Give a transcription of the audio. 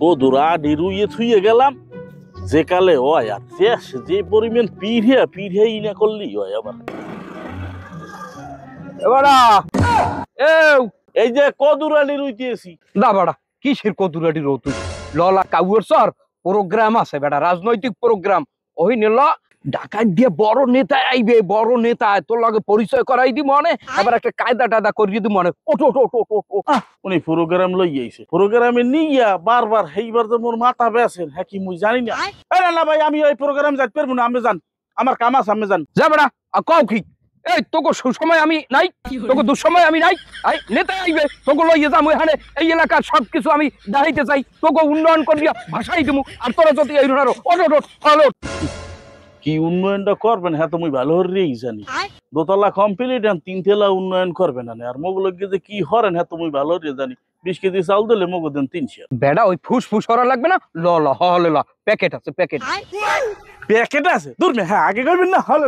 কদুরা নিরুইয়ে থুইয়ে গেলাম যে কালে হয় আর যে পরিমাণ পিড়ে ইনা করলেই হয় আবার এবারা এই যে কদুরা নিরুইতেছি না বাড়া কিসের কদুরাটি রো তুই ললা কাউর সর প্রোগ্রাম আছে বেটা রাজনৈতিক প্রোগ্রাম ওই নিল ঢাকায় দিয়ে বড় নেতা আইবে বড় নেতা তোর লগে পরিচয় করাই দি মনে আবার একটা কায়দা টায়দা করিয়ে দি মনে ওটো উনি প্রোগ্রাম লই আইছে প্রোগ্রামে নিয়া বারবার হেইবার তো মোর মাথা বেছেন হ্যাঁ কি মুই জানি না না ভাই আমি ওই প্রোগ্রাম যাইতে পারবো না আমি যান আমার কাম আছে আমি যান যা বেটা কও কি এই তোকে সুসময় আমি নাই তোকে দুঃসময় আমি নাই আই নেতা আইবে তোকে লইয়ে যাবো এখানে এই এলাকার সবকিছু আমি দেখাইতে চাই তোকে উন্নয়ন করিয়া ভাষাই দিমু আর তোরা যদি এই ওট কি উন্নয়নটা করবেন হ্যাঁ তুমি ভালো হরেই জানি দোতলা কমপ্লিট আর 3 তলা উন্নয়ন করবেন না আর মগুলো যে কি হরেন হ্যাঁ তুমি ভালো হরে জানি 20 কেজি চাল দিলে মগু দেন 300 বেড়া ওই ফুসফুস করা লাগবে না ল ল হলে ল প্যাকেট আছে প্যাকেট আছে দূর মে হ্যাঁ আগে করবেন না হলে